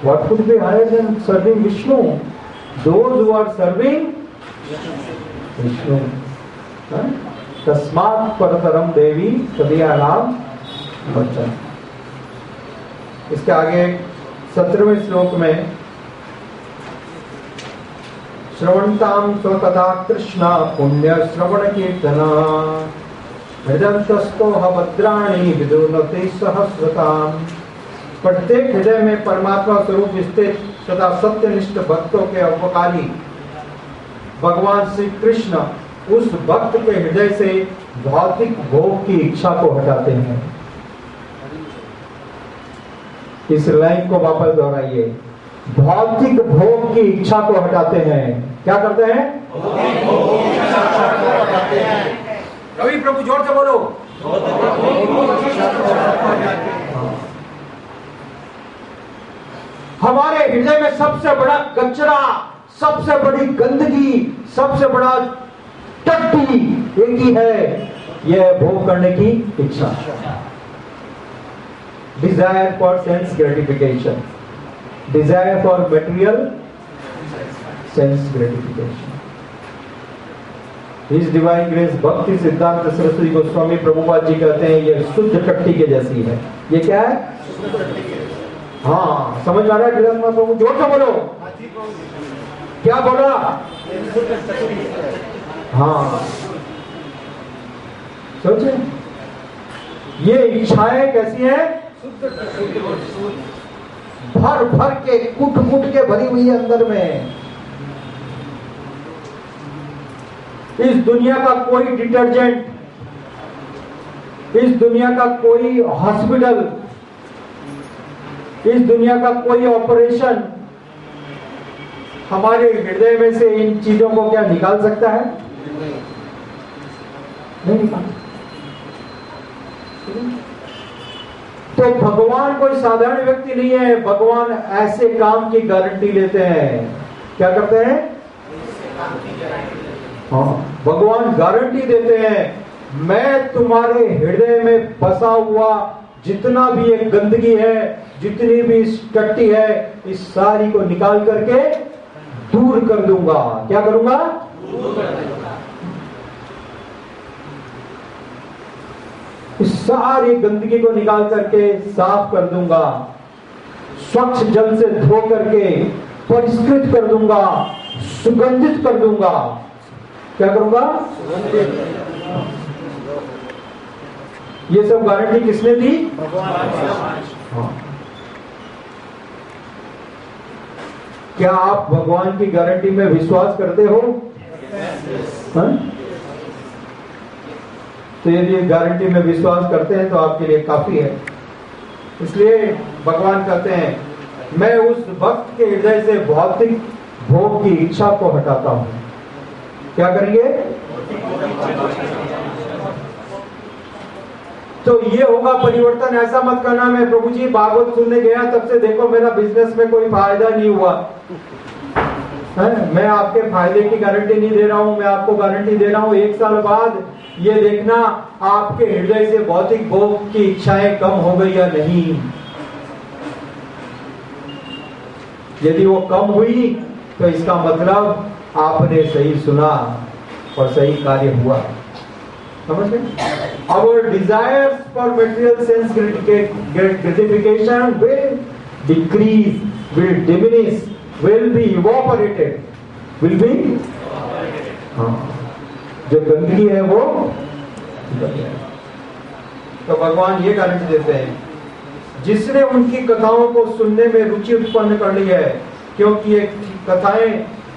What could be higher than serving Vishnu? Those who are serving Vishnu. तस्मात् परतरम देवी तदिया नाम वचन। इसके आगे 17वें श्लोक में, श्रवणताम स्वकथा कृष्ण पुण्य श्रवण कीर्तना हृदयस्थो भद्राणी विदुर्नते सहस्रताम। प्रत्येक हृदय में परमात्मा स्वरूप स्थित सदा सत्यनिष्ठ भक्तों के उपकारी भगवान श्री कृष्ण उस भक्त के हृदय से भौतिक भोग की इच्छा को हटाते हैं। इस लाइन को वापस दोहराइए, भौतिक भोग की इच्छा को हटाते हैं। क्या करते हैं? रवि प्रभु जोर से बोलो। हमारे हृदय में सबसे बड़ा कचरा, सबसे बड़ी गंदगी, सबसे बड़ा टट्टी एक ही है, यह भोग करने की इच्छा। Desire for sense gratification, desire for material sense gratification. His divine grace भक्ति सिद्धांत सरस्वती गोस्वामी प्रभुपाद जी कहते हैं, ये शुद्ध टट्टी के जैसी है। ये क्या है? हाँ, समझ आ रहा है? प्रभु जोर से बोलो। क्या बोला? हाँ, सोचे, ये इच्छाएं कैसी है? भर भर के, कुट कुट के भरी हुई है अंदर में। इस दुनिया का कोई डिटर्जेंट, इस दुनिया का कोई हॉस्पिटल, इस दुनिया का कोई ऑपरेशन हमारे हृदय में से इन चीजों को क्या निकाल सकता है? नहीं निकाल। तो भगवान कोई साधारण व्यक्ति नहीं है। भगवान ऐसे काम की गारंटी लेते हैं। क्या करते हैं? हाँ, भगवान गारंटी देते हैं, मैं तुम्हारे हृदय में बसा हुआ जितना भी एक गंदगी है, जितनी भी टट्टी है, इस सारी को निकाल करके दूर कर दूंगा। क्या करूंगा? दूर कर दूंगा। इस सारी गंदगी को निकाल करके साफ कर दूंगा, स्वच्छ जल से धो करके परिष्कृत कर दूंगा, सुगंधित कर दूंगा। क्या करूंगा? ये सब गारंटी किसने दी? हाँ। क्या आप भगवान की गारंटी में विश्वास करते हो? हाँ? तो यदि गारंटी में विश्वास करते हैं तो आपके लिए काफी है। इसलिए भगवान कहते हैं, मैं उस भक्त के हृदय से भौतिक भोग की इच्छा को हटाता हूं। क्या करेंगे? तो ये होगा परिवर्तन। ऐसा मत करना मैं प्रभु जी भागवत सुनने गया तब से देखो मेरा बिजनेस में कोई फायदा नहीं हुआ है। मैं आपके फायदे की गारंटी नहीं दे रहा हूं, मैं आपको गारंटी दे रहा हूं 1 साल बाद ये देखना आपके हृदय से भौतिक भोग की इच्छाएं कम हो गई या नहीं। यदि वो कम हुई तो इसका मतलब आपने सही सुना और सही कार्य हुआ। समझ गए? Our desires for material sense gratification will decrease, will diminish, will be evaporated, will be हाँ, जो गंदगी है वो। तो भगवान ये गारंटी देते हैं, जिसने उनकी कथाओं को सुनने में रुचि उत्पन्न कर ली है, क्योंकि ये कथाएं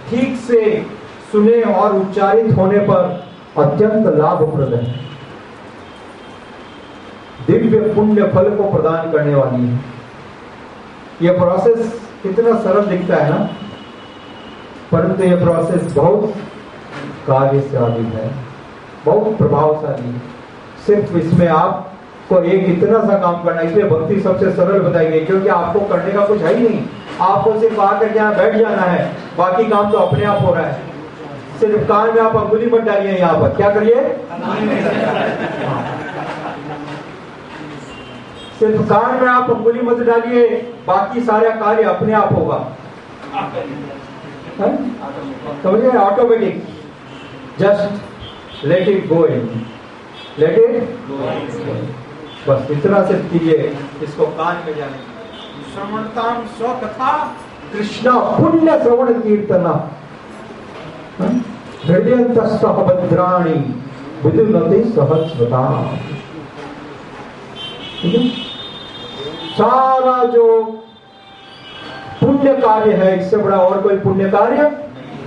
ठीक से सुने और उच्चारित होने पर अत्यंत लाभप्रद है, दिव्य पुण्य फल को प्रदान करने वाली है। यह प्रोसेस कितना सरल दिखता है ना, परंतु यह प्रोसेस बहुत कार्यशाली है, बहुत प्रभावशाली है। सिर्फ इसमें आपको एक इतना सा काम करना है। इसलिए भक्ति सबसे सरल बताई गई, क्योंकि आपको करने का कुछ है ही नहीं। आपको सिर्फ आकर यहाँ बैठ जाना है, बाकी काम तो अपने आप हो रहा है। सिर्फ कान में आप अंगुली मत डालिए। यहाँ पर क्या करिए? सिर्फ कान में आप अंगुली मत डालिए, बाकी सारा कार्य अपने आप होगा। समझिए? Automatic. Just let it go in, let it बस इतना से कीजिए। इसको कान में जाने श्रवणताम स्वकथा कृष्ण पुण्य श्रवण कीर्तना हृदयन्तस्तः भद्राणि विदुनते सहस्रता। सारा जो पुण्य कार्य है, इससे बड़ा और कोई पुण्य कार्य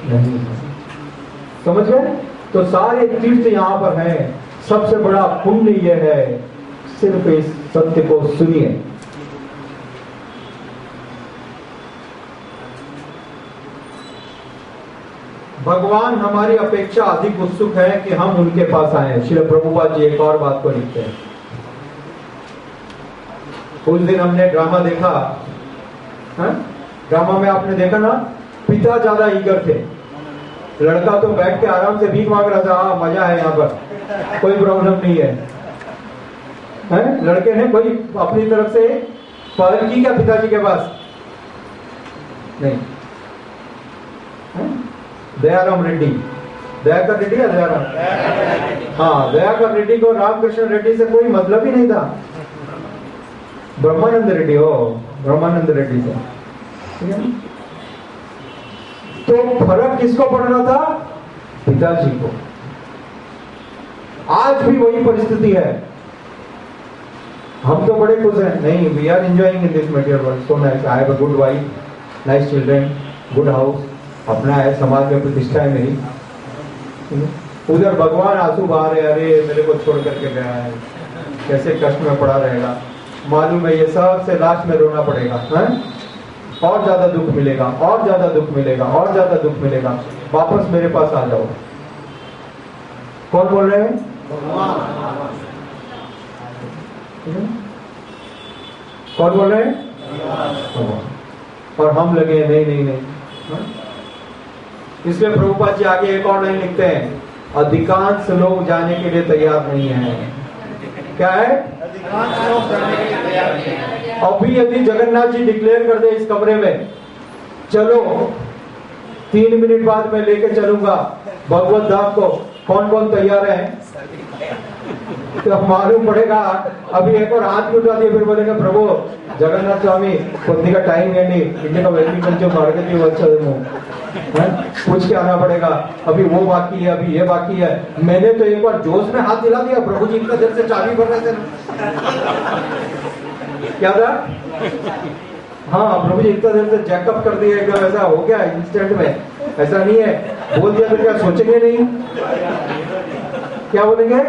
नहीं। समझ गए? तो सारे तीर्थ यहाँ पर हैं। सबसे बड़ा पुण्य यह है, सिर्फ इस सत्य को सुनिए। भगवान हमारी अपेक्षा अधिक उत्सुक है कि हम उनके पास आए। श्री प्रभुपाद जी एक और बात को लिखते हैं। उस दिन हमने ड्रामा देखा, ड्रामा में आपने देखा ना, पिता ज्यादा ईगर थे। लड़का तो बैठ के आराम से भीख मांग रहा था, मजा है यहाँ पर, कोई प्रॉब्लम नहीं है। लड़के ने कोई अपनी तरफ से पहल की क्या पिताजी के पास? नहीं। दयाराम रेड्डी, दयाकर रेड्डी या दयाराम? हाँ, दयाकर रेड्डी को रामकृष्ण रेड्डी से कोई मतलब ही नहीं था। ब्रह्मानंद रेड्डी हो, ब्रह्मानंद रेड्डी से। ठीक है? तो फर्क किसको पड़ रहा था? पिताजी को। आज भी वही परिस्थिति है। हम तो बड़े खुश हैं। नहीं, we are enjoying in this material world, so nice. I have a good wife, nice children, good house, अपना है, समाज में प्रतिष्ठा है मेरी। उधर भगवान आंसू बहा रहे, अरे मेरे को छोड़ करके गया है, कैसे कष्ट में पड़ा रहेगा। मालूम है ये सब से लास्ट में रोना पड़ेगा, है? और ज्यादा दुख मिलेगा, और ज्यादा दुख मिलेगा, और ज्यादा दुख मिलेगा। वापस मेरे पास आ जाओ। कौन बोल रहे हैं? कौन बोल रहे हैं? और हम लगे नहीं नहीं नहीं। इसलिए प्रभुपाद जी आगे एक और लाइन लिखते हैं, अधिकांश लोग जाने के लिए तैयार नहीं है। क्या है? अधिकांश लोग जाने के लिए तैयार नहीं है। अभी यदि जगन्नाथ जी डिक्लेयर कर दे इस कमरे में, चलो 3 मिनट बाद मैं लेके चलूंगा भगवत धाम को, कौन कौन तैयार है? तो मालूम पड़ेगा। अभी एक और हाथ उठा दिए फिर बोलेंगे प्रभु जगन्नाथ स्वामी కొద్దిగా टाइम ఏంటి ఇంటికి వెళ్ళి కొంచెం అడగతి వచ్చేదేమో पूछ के आना पड़ेगा। अभी वो बाकी है, अभी ये बाकी है। मैंने तो एक बार जोश में हाथ दिला दिया, प्रभु जी इतना देर से चाबी भर रहे थे क्या था? हाँ प्रभु जी इतना देर से चेकअप कर दिया एकदम, ऐसा हो गया इंस्टेंट में। ऐसा नहीं है, बोल दिया तो क्या सोचेंगे नहीं, क्या बोलेंगे?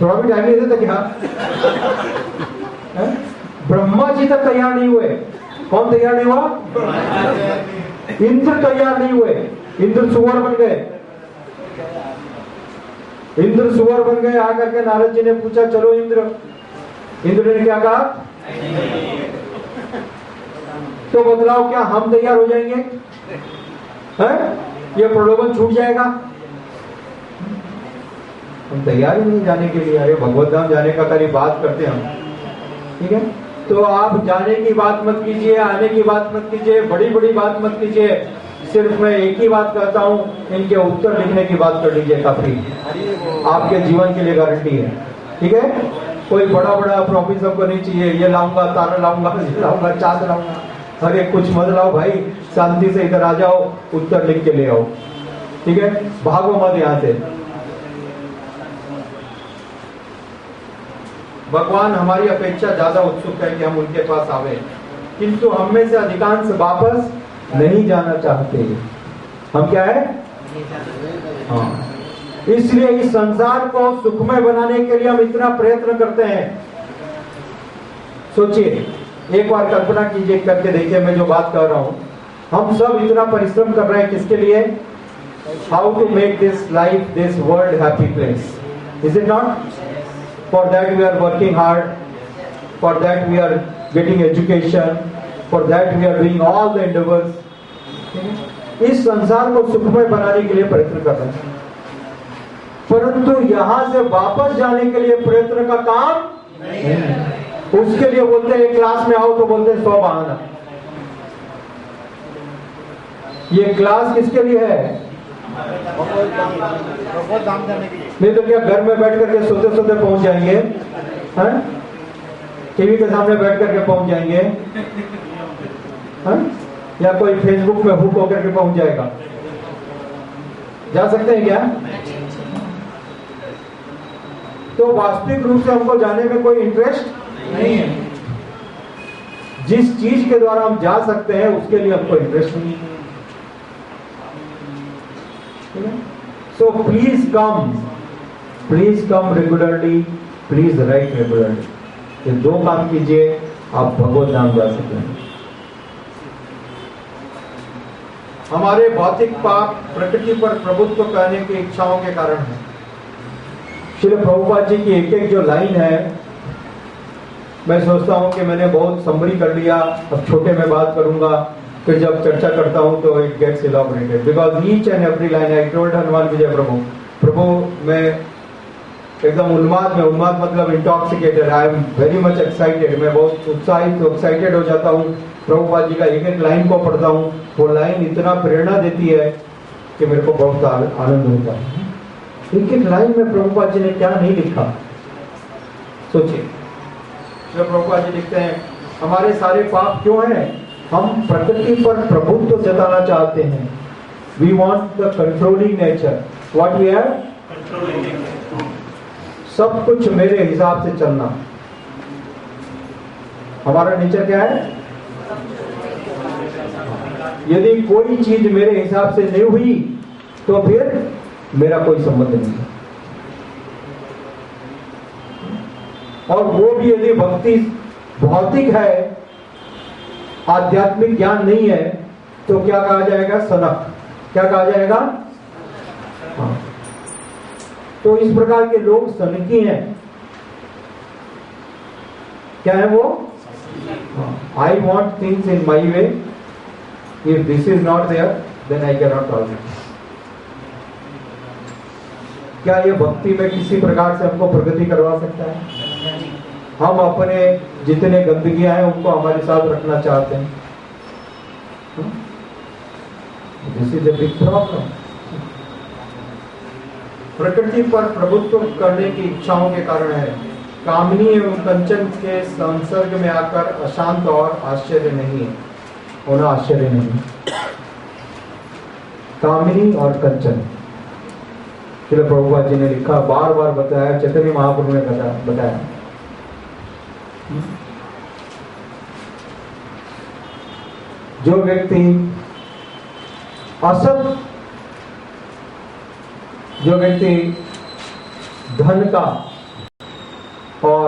थोड़ा भी टाइम नहीं देता क्या? ब्रह्मा जी तक तैयार नहीं हुए। कौन तैयार नहीं हुआ? इंद्र तैयार नहीं हुए। इंद्र सुअर बन गए। इंद्र सुअर बन गए। आकर के नारद जी ने पूछा चलो इंद्र। इंद्र ने क्या कहा? तो बदलाव क्या हम तैयार हो जाएंगे? हैं? ये प्रलोभन छूट जाएगा? हम तैयार ही नहीं जाने के लिए। अरे भगवत धाम जाने का खाली बात करते हम, ठीक है? तो आप जाने की बात मत कीजिए, आने की बात मत कीजिए, बड़ी बड़ी बात मत कीजिए। सिर्फ मैं एक ही बात कहता हूँ, इनके उत्तर लिखने की बात कर लीजिए, काफी आपके जीवन के लिए गारंटी है, ठीक है? कोई बड़ा बड़ा प्रॉफिट हमको नहीं चाहिए, ये लाऊंगा, तारा लाऊंगा, ये लाऊंगा, चांद लाऊंगा। अरे कुछ मत लाओ भाई, शांति से इधर आ जाओ, उत्तर लिख के ले आओ, ठीक है? भागो मत यहाँ से। भगवान हमारी अपेक्षा ज्यादा उत्सुक है कि हम उनके पास आवे, किंतु हम में से अधिकांश वापस नहीं जाना चाहते। हम क्या है? हाँ, इसलिए इस संसार को सुखमय बनाने के लिए हम इतना प्रयत्न करते हैं। सोचिए, एक बार कल्पना कीजिए, करके देखिए मैं जो बात कर रहा हूं। हम सब इतना परिश्रम कर रहे हैं किसके लिए? How to make this life, this world happy place, is it not? For that we are working hard, for that we are getting education, for that we are doing all the endeavors. इस संसार को सुखमय बनाने के लिए प्रयत्न कर रहे हैं, परंतु यहां से वापस जाने के लिए प्रयत्न का काम नहीं। उसके लिए बोलते हैं क्लास में आओ, तो बोलते हैं 100 बहाना। ये क्लास किसके लिए है? नहीं तो क्या घर में बैठ करके सोते सोते पहुंच जाएंगे? टीवी के सामने बैठ करके पहुंच जाएंगे? या कोई फेसबुक में हुक होकर के पहुंच जाएगा? जा सकते हैं क्या? तो वास्तविक रूप से हमको जाने में कोई इंटरेस्ट नहीं है। जिस चीज के द्वारा हम जा सकते हैं उसके लिए हमको इंटरेस्ट नहीं है। So please come regularly, please write regularly. ये दो काम कीजिए, आप भगवत धाम जा सकते हैं। हमारे भौतिक पाप प्रकृति पर प्रभुत्व करने की इच्छाओं के कारण है। श्रील प्रभुपाद जी की एक एक जो लाइन है, मैं सोचता हूं कि मैंने बहुत समरी कर लिया, अब छोटे में बात करूंगा, फिर जब चर्चा करता हूं तो it gets elaborated because each and every line. I told Hanuman Vijay Prabhu मैं एकदम उन्माद में, उन्माद मतलब intoxicated, I am very much excited, मैं बहुत उत्साहित एक्साइटेड हो जाता हूँ। प्रभुपाद जी का एक एक लाइन को पढ़ता हूँ, वो लाइन इतना प्रेरणा देती है कि मेरे को बहुत आनंद होता है। एक एक लाइन में प्रभुपाद जी ने क्या नहीं लिखा, सोचिए। जब प्रभुपाद जी लिखते हैं हमारे सारे पाप क्यों हैं? हम प्रकृति पर प्रभुत्व जताना चाहते हैं। We want the controlling nature. What we have? सब कुछ मेरे हिसाब से चलना। हमारा नेचर क्या है? यदि कोई चीज मेरे हिसाब से नहीं हुई तो फिर मेरा कोई संबंध नहीं है। और वो भी यदि भक्ति भौतिक है, आध्यात्मिक ज्ञान नहीं है, तो क्या कहा जाएगा? सनक। क्या कहा जाएगा? हाँ। तो इस प्रकार के लोग सनकी हैं। क्या है वो? I want things in my way, if this is not there then I can not tolerate. क्या ये भक्ति में किसी प्रकार से हमको प्रगति करवा सकता है? हम अपने जितने गंदगियां हैं उनको हमारे साथ रखना चाहते हैं। This is a big problem. प्रकृति पर प्रभुत्व करने की इच्छाओं के कारण है। कामनी एवं कंचन के संसर्ग में आकर अशांत और आश्चर्य नहीं होना, आश्चर्य नहीं। कामिनी और कंचन, श्रील प्रभुपाद जी ने लिखा, बार बार बताया, चैतन्य महाप्रभु ने बताया। जो व्यक्ति असत, जो व्यक्ति धन का और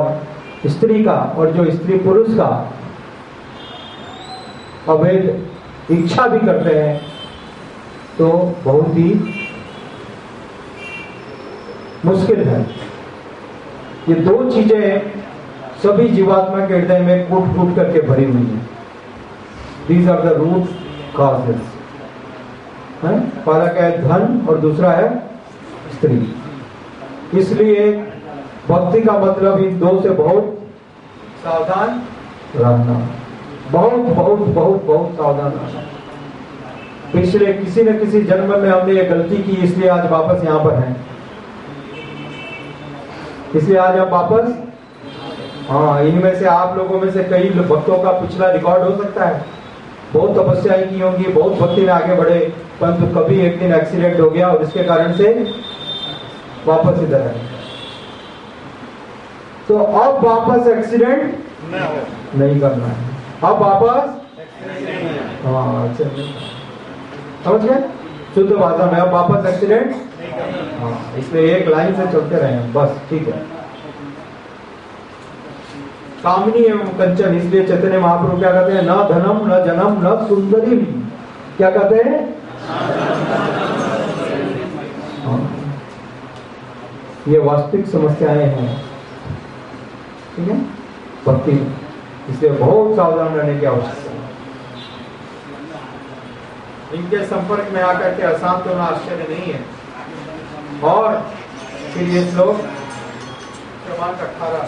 स्त्री का और जो स्त्री पुरुष का अवैध इच्छा भी करते हैं, तो बहुत ही मुश्किल है। ये दो चीजें सभी जीवात्मा के हृदय में कूट कूट करके भरी हुई हैं। These are the root causes. पहला क्या है? धन, और दूसरा है स्त्री। इसलिए भक्ति का मतलब इन दो से बहुत सावधान रहना, बहुत बहुत बहुत बहुत सावधान रहना। पिछले किसी न किसी जन्म में हमने ये गलती की, इसलिए आज वापस यहाँ पर हैं। इसलिए आज हम वापस, हाँ, इनमें से आप लोगों में से कई भक्तों का पिछला रिकॉर्ड हो सकता है, बहुत तपस्याएं की होंगी, बहुत भक्ति में आगे बढ़े, परंतु कभी एक दिन एक्सीडेंट हो गया और इसके कारण से वापस इधर आए। तो अब वापस एक्सीडेंट नहीं करना है, अब वापस, हाँ, समझ गए? शुद्ध भाषा में अब वापस एक्सीडेंट, हाँ, इसलिए एक लाइन से चलते रहे बस, ठीक है। कामनी एवं कंचन, इसलिए चैतन्य महाप्रभु क्या कहते हैं? न धनम न जनम न सुंदरी। क्या कहते हैं? ये वास्तविक समस्याएं हैं, ठीक है, भक्ति। इसलिए बहुत सावधान रहने की आवश्यकता है। इनके संपर्क में आकर के अशांत होना आश्चर्य नहीं है। और फिर ये श्लोक क्रमांक 18,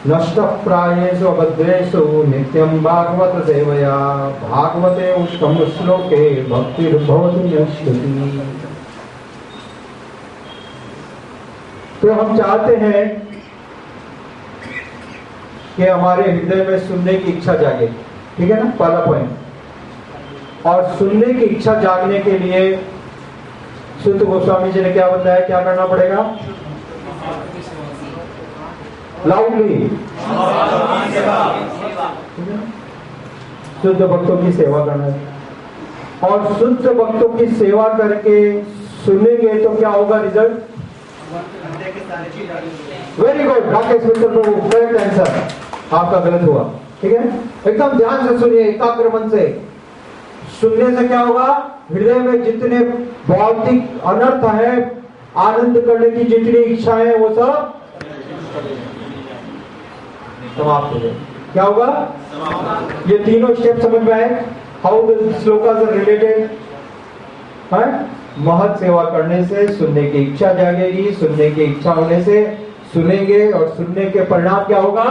नष्ट प्रायेषु अभद्रेषु नित्यं भागवत सेवया भागवते उत्तम श्लोके भक्तिर्भवति नश्यति। तो हम चाहते हैं कि हमारे हृदय में सुनने की इच्छा जागे, ठीक है ना, पहला पॉइंट। और सुनने की इच्छा जागने के लिए सुत गोस्वामी जी ने क्या बताया, क्या करना पड़ेगा? लाउडली शुद्ध भक्तों की सेवा करना है। और शुद्ध भक्तों की सेवा करके सुनेंगे तो क्या होगा रिजल्ट? वेरी गुड राकेश मित्र प्रभु, करेक्ट आंसर। आपका गलत हुआ, ठीक है, एकदम ध्यान से सुनिए, एकाग्र मन से। सुनने से क्या होगा? हृदय में जितने भौतिक अनर्थ है, आनंद करने की जितनी इच्छा है, वो सब समाप्त हो जाए। क्या होगा? ये तीनों स्टेप समझ में आए? How the shlokas are related? महत सेवा करने से सुनने की इच्छा जागेगी, सुनने की इच्छा होने से सुनेंगे, और सुनने के परिणाम क्या होगा?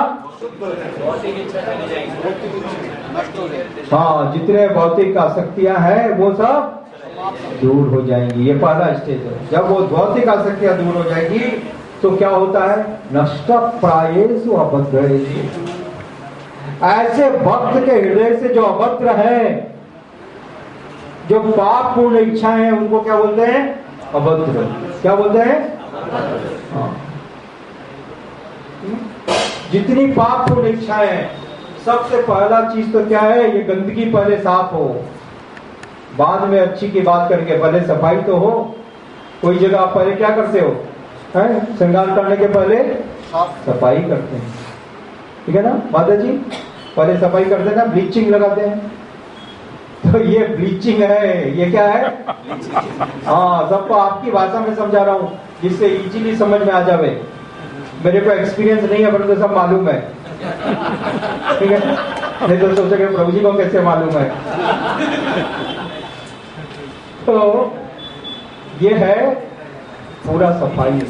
हाँ, जितने भौतिक आसक्तियां हैं वो सब दूर हो जाएंगी। ये पहला स्टेज है। जब वो भौतिक आसक्तियां दूर हो जाएगी तो क्या होता है? नष्ट प्रायेषु अभद्रेषु। ऐसे भक्त के हृदय से जो अभद्र है, जो पाप पूर्ण इच्छाएं हैं, उनको क्या बोलते हैं? अभद्र। क्या बोलते हैं? हाँ। जितनी पाप पूर्ण इच्छाएं हैं, सबसे पहला चीज तो क्या है? ये गंदगी पहले साफ हो, बाद में अच्छी की बात करके पहले सफाई तो हो। कोई जगह आप पहले क्या करते हो? श्रृंगार करने के पहले सफाई करते हैं, ठीक है ना माता जी? पहले सफाई करते हैं ना, ब्लीचिंग लगाते हैं। तो ये ब्लीचिंग है, ये क्या है? हाँ, सबको आपकी भाषा में समझा रहा हूँ जिससे इजीली समझ में आ जावे। मेरे को एक्सपीरियंस नहीं है, परंतु सब मालूम है, ठीक है? नहीं तो सोचेंगे प्रभु जी को कैसे मालूम है। तो ये है पूरा सफाई,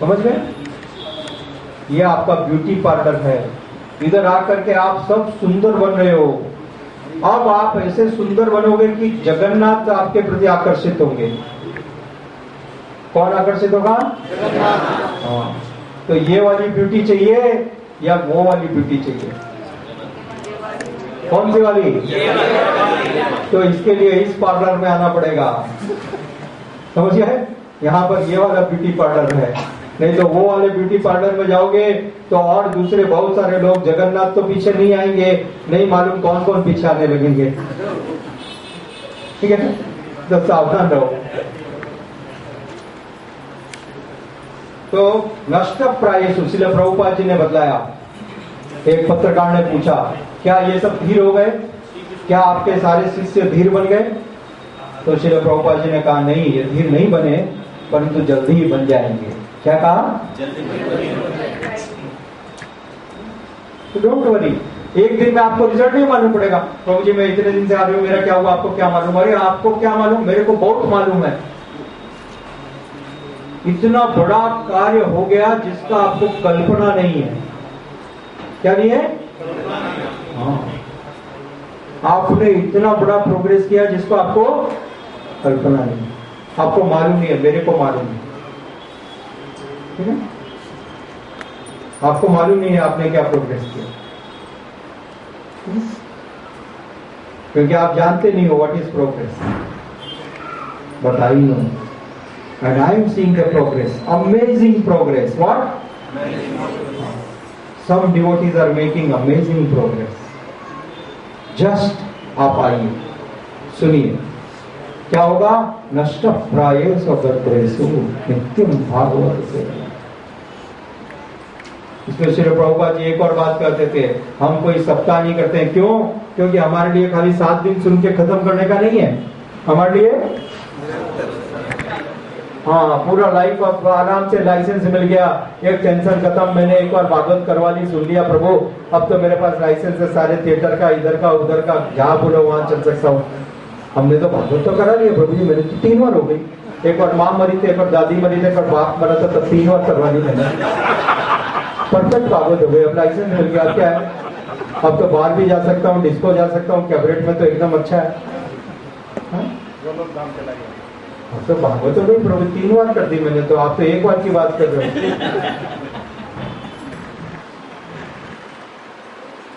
समझ गए? ये आपका ब्यूटी पार्लर है। इधर आकर के आप सब सुंदर बन रहे हो। अब आप ऐसे सुंदर बनोगे कि जगन्नाथ आपके प्रति आकर्षित होंगे। कौन आकर्षित होगा? हाँ, तो ये वाली ब्यूटी चाहिए या वो वाली ब्यूटी चाहिए? कौन सी वाली? तो इसके लिए इस पार्लर में आना पड़ेगा, समझिए। यहाँ पर ये वाला ब्यूटी पार्लर है, नहीं तो वो वाले ब्यूटी पार्लर में जाओगे तो और दूसरे बहुत सारे लोग, जगन्नाथ तो पीछे नहीं आएंगे, नहीं मालूम कौन कौन पीछे आने लगेंगे, ठीक है? तो सावधान रहो। तो नष्ट प्राय सुशील प्रभुपाद जी ने बतलाया। एक पत्रकार ने पूछा, क्या ये सब धीर हो गए? क्या आपके सारे शिष्य धीर बन गए? तो श्रील प्रभुपाद जी ने कहा, नहीं, ये धीर नहीं बने, परंतु जल्दी ही बन जाएंगे। क्या कहा? तो डोंट वरी, एक दिन में आपको रिजल्ट नहीं मालूम पड़ेगा। प्रभु जी मैं इतने दिन से आ रही हूँ, मेरा क्या हुआ, आपको क्या मालूम? अरे आपको क्या मालूम, मेरे को बहुत मालूम है। इतना बड़ा कार्य हो गया जिसका आपको कल्पना नहीं है। क्या नहीं है? हाँ, आपने इतना बड़ा प्रोग्रेस किया जिसको आपको कल्पना नहीं, आपको मालूम नहीं है, मेरे को मालूम है, ठीक है? आपको मालूम नहीं है आपने क्या प्रोग्रेस किया, क्योंकि आप जानते नहीं हो what is progress, but I know and I am seeing the progress, amazing progress. What? Some devotees are making amazing progress. Just आप आइए, सुनिए क्या होगा। नष्ट प्रायेषु स्वगत्रेषु नित्यम भागवत सेवया। इसमें श्री प्रभुपाद जी एक और बात करते थे, हम कोई सप्ताह नहीं करते हैं। क्यों? क्योंकि हमारे लिए खाली 7 दिन सुन के खत्म करने का नहीं है, हमारे लिए हाँ पूरा लाइफ अब आराम से लाइसेंस मिल गया, एक टेंशन खत्म, मैंने एक बार भागवत करवा ली, सुन लिया प्रभु, अब तो मेरे पास लाइसेंस है सारे थिएटर का, इधर का उधर का, जहाँ बोलो वहां चल सकता हूँ। हमने तो भागवत तो करा लिया प्रभु जी, मेरे तो 3 बार हो गई। एक बार माँ मरी थी, एक बार दादी मरी थी, एक बार बाप मरा था, तब 3 बार करवा ली मैंने। परफेक्ट भागवत हो गई, अब लाइसेंस मिल गया। क्या है, अब तो बाहर भी जा सकता हूँ, डिस्को जा सकता हूँ, कैबरेट में तो एकदम अच्छा है। तो भागवत तो नहीं प्रभु 3 बार कर दी मैंने, तो आप तो 1 बार की बात कर रहे हो।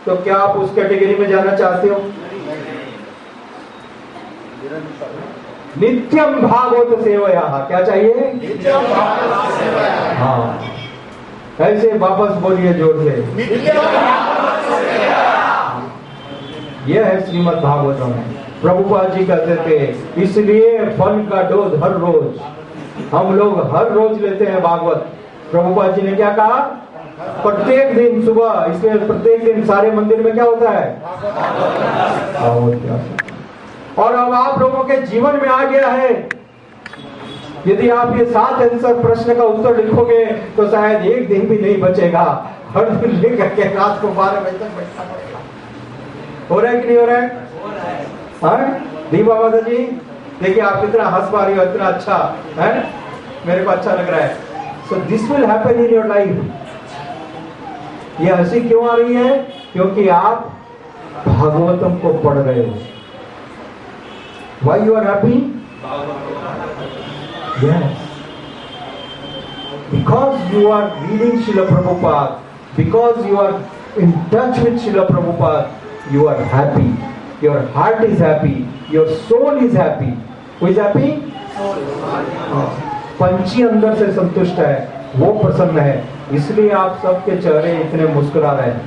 तो क्या आप उस कैटेगरी में जाना चाहते हो? नित्यम भागवत सेवया। क्या चाहिए? नित्यम भागवत सेवया। हाँ, ऐसे वापस बोलिए जोर से, नित्यम भागवत सेवया। यह है श्रीमद् भागवतम में। प्रभुपाद जी कहते थे, इसलिए फल का डोज हर रोज, हम लोग हर रोज लेते हैं भागवत। प्रभुपाद जी ने क्या कहा? प्रत्येक दिन सुबह, इसलिए प्रत्येक दिन सारे मंदिर में क्या होता है? और अब आप लोगों के जीवन में आ गया है। यदि आप ये 7 आंसर प्रश्न का उत्तर लिखोगे तो शायद एक दिन भी नहीं बचेगा, हर दिन लेकर के रात को 12 बजे तक बैठना पड़ेगा। हो रहा है कि नहीं हो रहा है? दी बाबा जी देखिए आप कितना हंस पा रही हो, इतना अच्छा है, मेरे को अच्छा लग रहा है। So this will happen in your life. ये हंसी क्यों आ रही है? क्योंकि आप भागवतम को पढ़ रहे हो। Why you are happy? Yes, because you are reading Srila Prabhupada, because you are in touch with Srila Prabhupada, you are happy, your heart is happy, your soul is happy. Who is happy? पंछी अंदर से संतुष्ट है, वो प्रसन्न है, इसलिए आप सबके चेहरे इतने मुस्कुरा रहे हैं।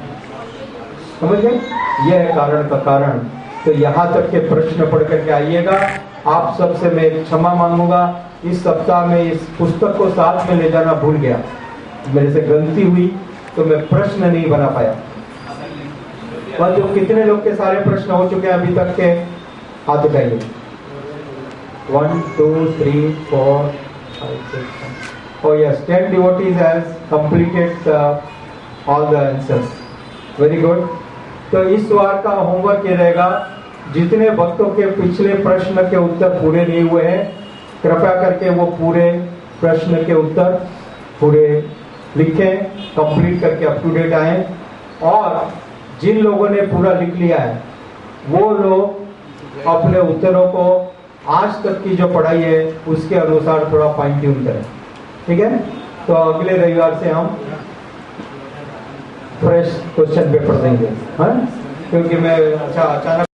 समझ गए? यह है कारण का कारण। तो यहाँ तक के प्रश्न पढ़ करके आइएगा। आप सबसे मैं क्षमा मांगूंगा, इस सप्ताह में इस पुस्तक को साथ में ले जाना भूल गया, मेरे से गलती हुई, तो मैं प्रश्न नहीं बना पाया। और जो कितने लोग के सारे प्रश्न हो चुके हैं अभी तक के, हाथ उठाइए। 1 2 3 4 5 6 Oh yes, 10 devotees has completed all the answers. Very good. तो इस बार का होमवर्क ये रहेगा, जितने भक्तों के पिछले प्रश्न के उत्तर पूरे नहीं हुए हैं, कृपया करके वो पूरे प्रश्न के उत्तर पूरे लिखें, कंप्लीट करके अप टू डेट आए। और जिन लोगों ने पूरा लिख लिया है वो लोग अपने उत्तरों को आज तक की जो पढ़ाई है उसके अनुसार थोड़ा फाइन ट्यून करें, ठीक है। तो अगले रविवार से हम फ्रेश क्वेश्चन पेपर देंगे, हाँ? क्योंकि मैं अचानक